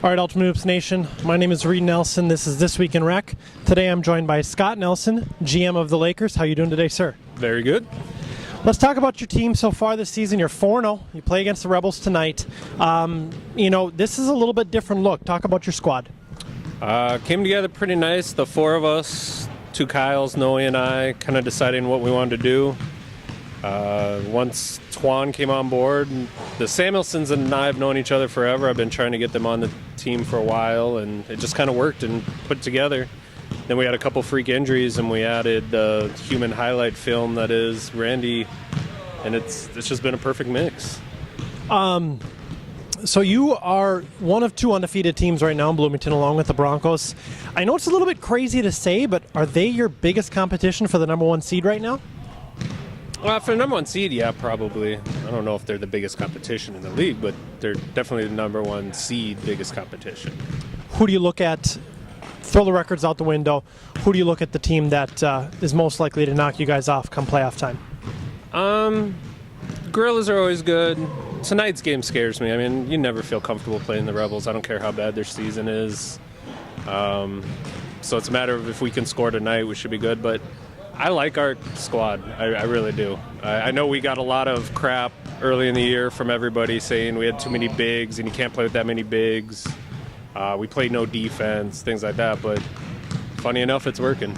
All right, Ultimate Hoops Nation, my name is Reid Nelson. This is This Week in Rec. Today I'm joined by Scott Nelson, GM of the Lakers. How are you doing today, sir? Very good. Let's talk about your team so far this season. You're 4-0. You play against the Rebels tonight. This is a little bit different look. Talk about your squad. Came together pretty nice. The four of us, two Kyles, Noe, and I, kind of deciding what we wanted to do. Once Twan came on board, the Samuelsons and I have known each other forever. I've been trying to get them on the team for a while, and it just kind of worked and put together. Then we had a couple freak injuries, and we added the human highlight film that is Randy, and it's just been a perfect mix. So you are one of two undefeated teams right now in Bloomington, along with the Broncos. I know it's a little bit crazy to say, but are they your biggest competition for the number one seed right now? For the number one seed, yeah, probably. I don't know if they're the biggest competition in the league, but they're definitely the number one seed biggest competition. Who do you look at? Throw the records out the window. Who do you look at the team that is most likely to knock you guys off come playoff time? Gorillas are always good. Tonight's game scares me. I mean, you never feel comfortable playing the Rebels. I don't care how bad their season is. So it's a matter of if we can score tonight, we should be good. But I like our squad. I really do. I know we got a lot of crap early in the year from everybody saying we had too many bigs and you can't play with that many bigs. We played no defense, things like that. But funny enough, it's working.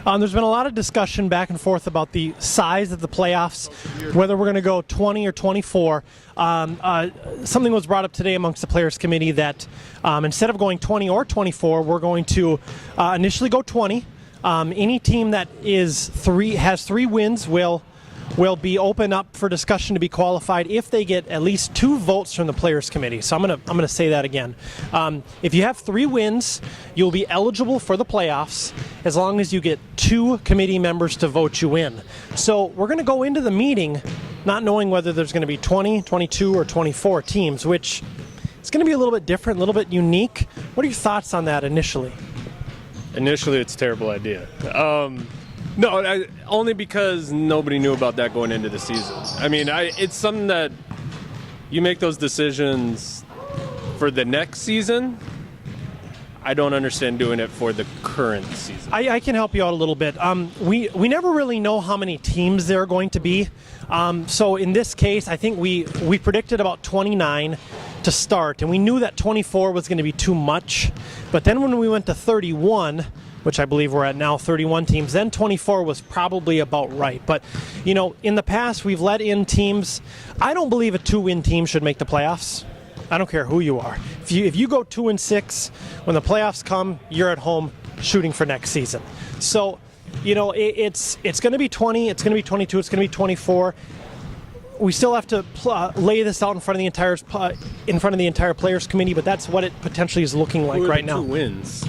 There's been a lot of discussion back and forth about the size of the playoffs, whether we're going to go 20 or 24. Something was brought up today amongst the Players Committee that instead of going 20 or 24, we're going to initially go 20. Any team that has three wins will be open up for discussion to be qualified if they get at least 2 votes from the Players Committee. So I'm gonna say that again. If you have 3 wins, you'll be eligible for the playoffs as long as you get 2 committee members to vote you in. So we're gonna go into the meeting not knowing whether there's gonna be 20, 22, or 24 teams, which is gonna be a little bit different, a little bit unique. What are your thoughts on that initially? Initially, it's a terrible idea. Only because nobody knew about that going into the season. I mean, it's something that you make those decisions for the next season. I don't understand doing it for the current season. I can help you out a little bit. We never really know how many teams there are going to be. So in this case, I think we predicted about 29 to start, and we knew that 24 was going to be too much. But then when we went to 31, which I believe we're at now, 31 teams, then 24 was probably about right. But, in the past, we've let in teams. I don't believe a 2-win team should make the playoffs. I don't care who you are. If you go 2-6, when the playoffs come, you're at home shooting for next season. So, it's going to be 20, it's going to be 22, it's going to be 24. We still have to lay this out in front of the entire Players Committee, but that's what it potentially is looking like right now. 2 wins.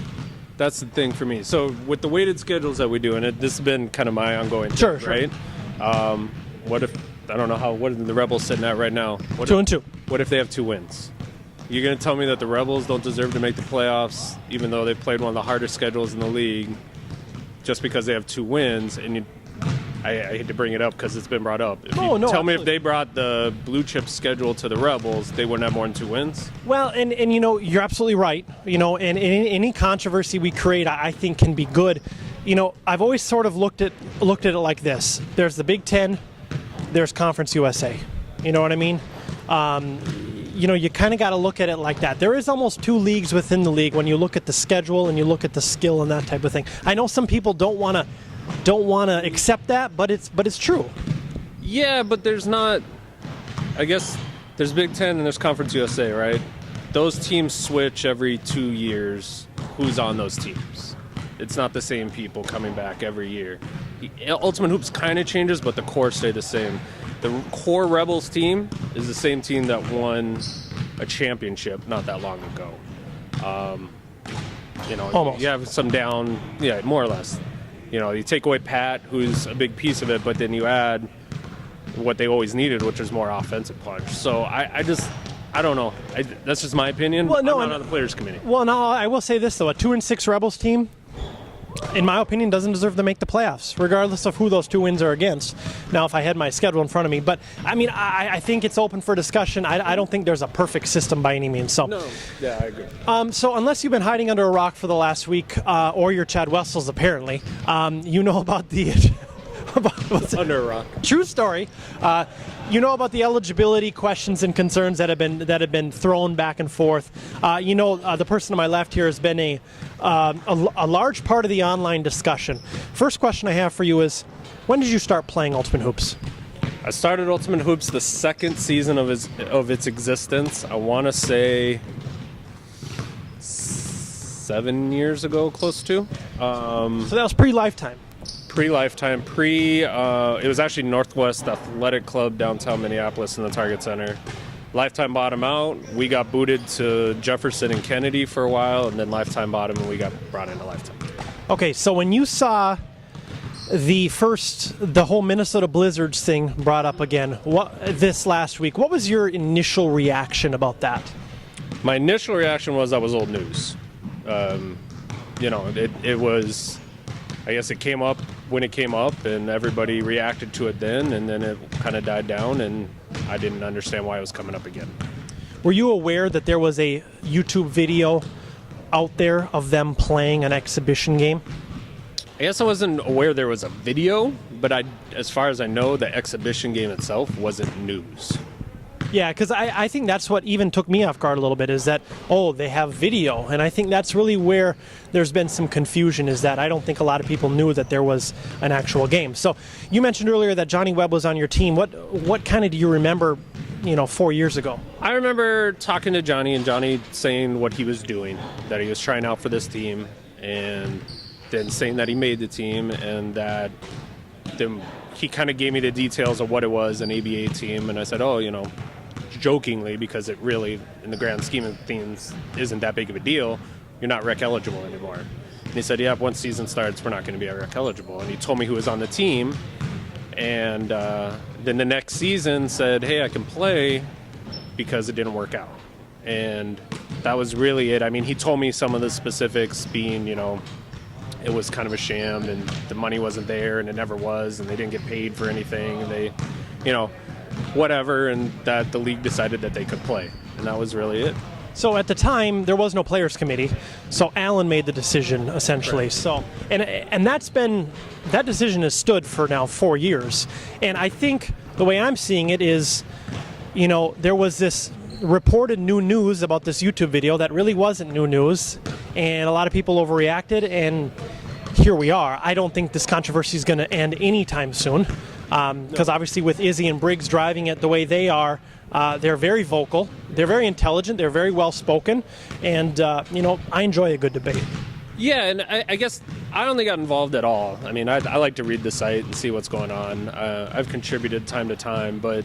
That's the thing for me. So with the weighted schedules that we do, and this has been kind of my ongoing thing, right? What if, I don't know what are the Rebels sitting at right now? 2-2. What if they have 2 wins? You're going to tell me that the Rebels don't deserve to make the playoffs, even though they played one of the hardest schedules in the league, just because they have 2 wins? And I hate to bring it up because it's been brought up. Tell me if they brought the blue chip schedule to the Rebels, they wouldn't have more than 2 wins? Well, and you're absolutely right. And any controversy we create, I think, can be good. I've always sort of looked at it like this. There's the Big Ten, there's Conference USA. You know what I mean? You kind of got to look at it like that. There is almost 2 leagues within the league when you look at the schedule and you look at the skill and that type of thing. I know some people don't want to accept that, but it's true. Yeah, but there's not. I guess there's Big Ten and there's Conference USA, right? Those teams switch every 2 years. Who's on those teams? It's not the same people coming back every year. Ultimate Hoops kind of changes, but the core stay the same. The core Rebels team is the same team that won a championship not that long ago. Almost. You have some down, yeah, more or less. You take away Pat, who's a big piece of it, but then you add what they always needed, which is more offensive punch. So I don't know. That's just my opinion. Well, no, I'm not on the Players Committee. Well, no, I will say this, though. A 2-6 Rebels team, in my opinion, doesn't deserve to make the playoffs, regardless of who those 2 wins are against. Now, if I had my schedule in front of me. But, I mean, I think it's open for discussion. I don't think there's a perfect system by any means. So. No, yeah, I agree. So unless you've been hiding under a rock for the last week, or you're Chad Wessels, apparently, you know about the... Under a rock. True story. You know about the eligibility questions and concerns that have been thrown back and forth. The person to my left here has been a large part of the online discussion. First question I have for you is, when did you start playing Ultimate Hoops? I started Ultimate Hoops the second season of its existence. I want to say 7 years ago, close to. So that was pre-Lifetime. Pre-Lifetime, it was actually Northwest Athletic Club downtown Minneapolis in the Target Center. Lifetime bought them out. We got booted to Jefferson and Kennedy for a while, and then Lifetime bought them, and we got brought into Lifetime. Okay, so when you saw the whole Minnesota Blizzards thing brought up again this last week, what was your initial reaction about that? My initial reaction was that was old news. It was... I guess it came up when it came up, and everybody reacted to it then, and then it kind of died down, and I didn't understand why it was coming up again. Were you aware that there was a YouTube video out there of them playing an exhibition game? I guess I wasn't aware there was a video, but as far as I know, the exhibition game itself wasn't news. Yeah, because I think that's what even took me off guard a little bit, is that, they have video. And I think that's really where there's been some confusion, is that I don't think a lot of people knew that there was an actual game. So you mentioned earlier that Johnny Webb was on your team. What kind of do you remember, 4 years ago? I remember talking to Johnny, and Johnny saying what he was doing, that he was trying out for this team, and then saying that he made the team, and that he kind of gave me the details of what it was, an ABA team, and I said, jokingly, because it really, in the grand scheme of things, isn't that big of a deal, you're not rec eligible anymore. And he said, once season starts, we're not going to be rec eligible. And he told me who was on the team, and then the next season said, hey, I can play, because it didn't work out. And that was really it. I mean, he told me some of the specifics being, it was kind of a sham, and the money wasn't there, and it never was, and they didn't get paid for anything, and they, whatever, and that the league decided that they could play, and that was really it. So at the time, there was no players committee, so Alan made the decision, essentially. Right. So, and that decision has stood for now 4 years, and I think the way I'm seeing it is, there was this reported new news about this YouTube video that really wasn't new news, and a lot of people overreacted, and here we are. I don't think this controversy is going to end anytime soon, because obviously with Izzy and Briggs driving it the way they are, they're very vocal, they're very intelligent, they're very well spoken, and I enjoy a good debate. Yeah, and I guess I only got involved at all. I mean, I like to read the site and see what's going on. I've contributed time to time, but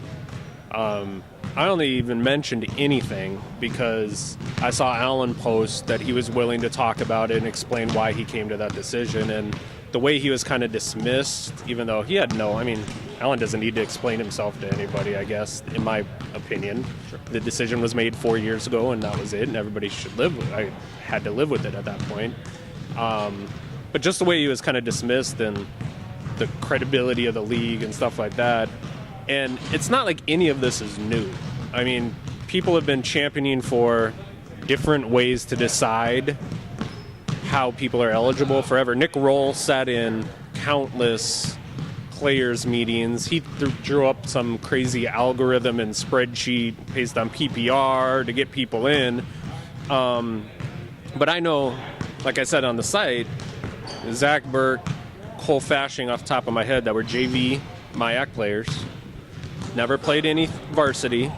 I only even mentioned anything because I saw Alan post that he was willing to talk about it and explain why he came to that decision. And the way he was kind of dismissed, even though he had Alan doesn't need to explain himself to anybody, I guess, in my opinion. Sure. The decision was made 4 years ago, and that was it, and everybody should live with it. I had to live with it at that point. But just the way he was kind of dismissed and the credibility of the league and stuff like that. And it's not like any of this is new. I mean, people have been championing for different ways to decide how people are eligible forever. Nick Roll sat in countless players' meetings. He drew up some crazy algorithm and spreadsheet based on PPR to get people in. But I know, like I said on the site, Zach Burke, Cole Fashing off the top of my head, that were JV MIAC players. Never played any varsity.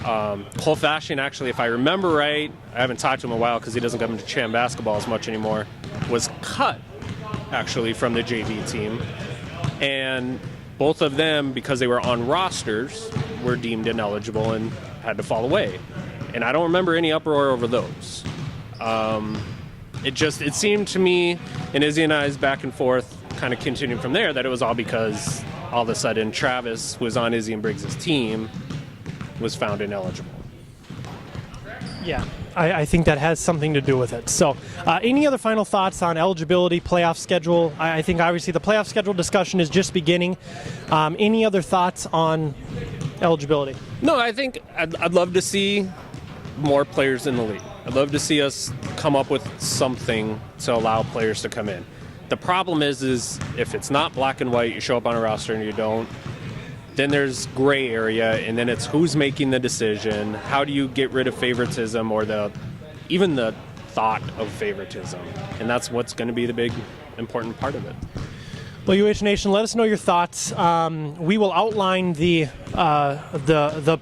Cole Fashing, actually, if I remember right, I haven't talked to him in a while because he doesn't come to Cham basketball as much anymore, was cut, actually, from the JV team. And both of them, because they were on rosters, were deemed ineligible and had to fall away. And I don't remember any uproar over those. It seemed to me, and Izzy and I's back and forth, kind of continuing from there, that it was all because all of a sudden Travis, who was on Izzy and Briggs' team, was found ineligible. Yeah, I think that has something to do with it. So, any other final thoughts on eligibility, playoff schedule? I think obviously the playoff schedule discussion is just beginning. Any other thoughts on eligibility? No, I think I'd love to see more players in the league. I'd love to see us come up with something to allow players to come in. The problem is if it's not black and white, you show up on a roster and you don't, then there's gray area, and then it's who's making the decision. How do you get rid of favoritism or even the thought of favoritism? And that's what's going to be the big important part of it. Well, UH Nation, let us know your thoughts. We will outline the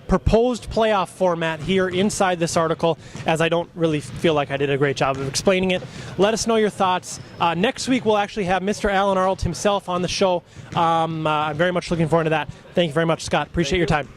proposed playoff format here inside this article, as I don't really feel like I did a great job of explaining it. Let us know your thoughts. Next week, we'll actually have Mr. Alan Arlt himself on the show. I'm very much looking forward to that. Thank you very much, Scott. Appreciate your time.